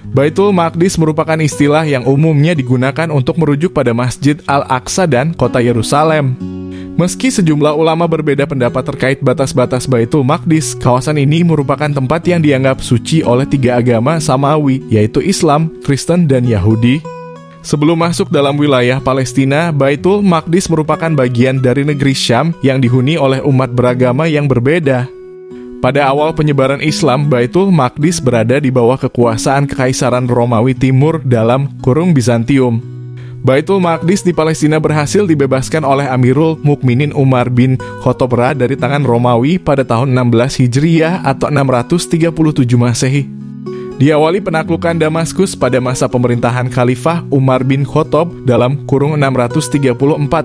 Baitul Maqdis merupakan istilah yang umumnya digunakan untuk merujuk pada Masjid Al-Aqsa dan kota Yerusalem. Meski sejumlah ulama berbeda pendapat terkait batas-batas Baitul Maqdis, kawasan ini merupakan tempat yang dianggap suci oleh 3 agama Samawi, yaitu Islam, Kristen, dan Yahudi. Sebelum masuk dalam wilayah Palestina, Baitul Maqdis merupakan bagian dari negeri Syam yang dihuni oleh umat beragama yang berbeda. Pada awal penyebaran Islam, Baitul Maqdis berada di bawah kekuasaan Kekaisaran Romawi Timur dalam kurung Bizantium. Baitul Maqdis di Palestina berhasil dibebaskan oleh Amirul Mukminin Umar bin Khattab dari tangan Romawi pada tahun 16 Hijriyah atau 637 Masehi. Diawali penaklukan Damaskus pada masa pemerintahan Khalifah Umar bin Khattab dalam kurung 634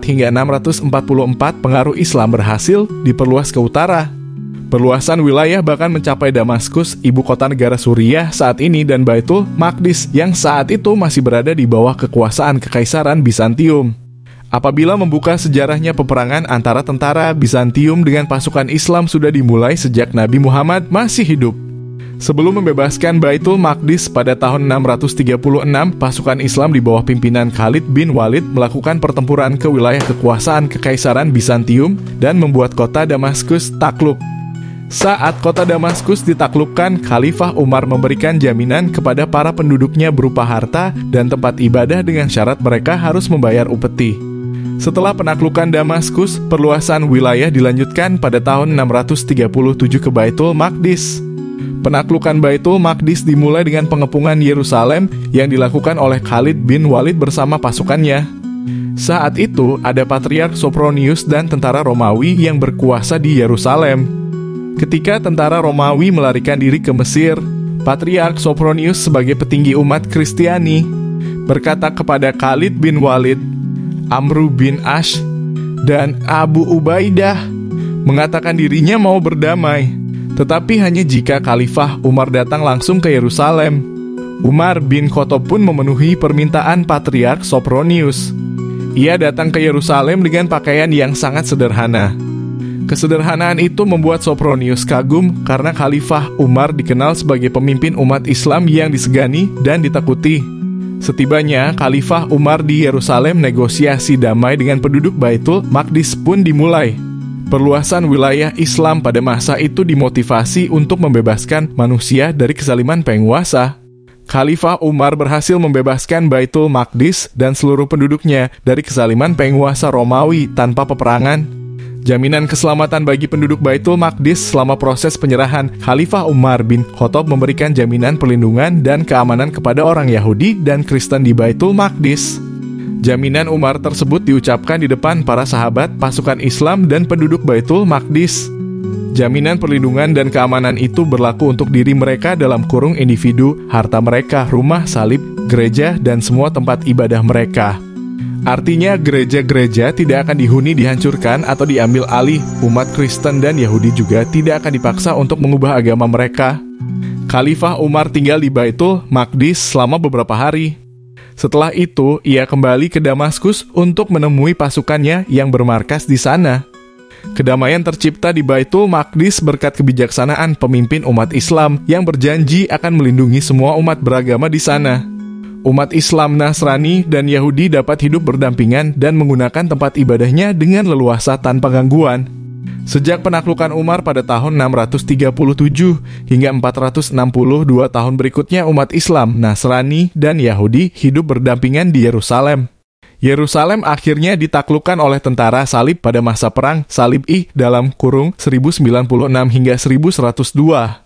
hingga 644, pengaruh Islam berhasil diperluas ke utara. Perluasan wilayah bahkan mencapai Damaskus, ibu kota negara Suriah saat ini, dan Baitul Maqdis yang saat itu masih berada di bawah kekuasaan Kekaisaran Bizantium. Apabila membuka sejarahnya, peperangan antara tentara Bizantium dengan pasukan Islam sudah dimulai sejak Nabi Muhammad masih hidup. Sebelum membebaskan Baitul Maqdis pada tahun 636, pasukan Islam di bawah pimpinan Khalid bin Walid melakukan pertempuran ke wilayah kekuasaan Kekaisaran Bizantium dan membuat kota Damaskus takluk. Saat kota Damaskus ditaklukkan, Khalifah Umar memberikan jaminan kepada para penduduknya berupa harta dan tempat ibadah dengan syarat mereka harus membayar upeti. Setelah penaklukan Damaskus, perluasan wilayah dilanjutkan pada tahun 637 ke Baitul Maqdis. Penaklukan Baitul Maqdis dimulai dengan pengepungan Yerusalem yang dilakukan oleh Khalid bin Walid bersama pasukannya. Saat itu, ada Patriark Sopronius dan tentara Romawi yang berkuasa di Yerusalem. Ketika tentara Romawi melarikan diri ke Mesir, Patriark Sopronius sebagai petinggi umat Kristiani berkata kepada Khalid bin Walid, Amru bin Ash, dan Abu Ubaidah, mengatakan dirinya mau berdamai, tetapi hanya jika Khalifah Umar datang langsung ke Yerusalem. Umar bin Khattab pun memenuhi permintaan Patriark Sopronius. Ia datang ke Yerusalem dengan pakaian yang sangat sederhana. Kesederhanaan itu membuat Sopronius kagum karena Khalifah Umar dikenal sebagai pemimpin umat Islam yang disegani dan ditakuti. Setibanya Khalifah Umar di Yerusalem, negosiasi damai dengan penduduk Baitul Maqdis pun dimulai. Perluasan wilayah Islam pada masa itu dimotivasi untuk membebaskan manusia dari kezaliman penguasa. Khalifah Umar berhasil membebaskan Baitul Maqdis dan seluruh penduduknya dari kezaliman penguasa Romawi tanpa peperangan. Jaminan keselamatan bagi penduduk Baitul Maqdis selama proses penyerahan, Khalifah Umar bin Khattab memberikan jaminan perlindungan dan keamanan kepada orang Yahudi dan Kristen di Baitul Maqdis. Jaminan Umar tersebut diucapkan di depan para sahabat, pasukan Islam, dan penduduk Baitul Maqdis. Jaminan perlindungan dan keamanan itu berlaku untuk diri mereka dalam kurung individu, harta mereka, rumah, salib, gereja, dan semua tempat ibadah mereka. Artinya gereja-gereja tidak akan dihuni, dihancurkan, atau diambil alih. Umat Kristen dan Yahudi juga tidak akan dipaksa untuk mengubah agama mereka. Khalifah Umar tinggal di Baitul Maqdis selama beberapa hari. Setelah itu, ia kembali ke Damaskus untuk menemui pasukannya yang bermarkas di sana. Kedamaian tercipta di Baitul Maqdis berkat kebijaksanaan pemimpin umat Islam yang berjanji akan melindungi semua umat beragama di sana. Umat Islam, Nasrani, dan Yahudi dapat hidup berdampingan dan menggunakan tempat ibadahnya dengan leluasa tanpa gangguan. Sejak penaklukan Umar pada tahun 637 hingga 462 tahun berikutnya, umat Islam, Nasrani, dan Yahudi hidup berdampingan di Yerusalem. Yerusalem akhirnya ditaklukkan oleh tentara salib pada masa perang Salib I dalam kurung 1096 hingga 1102.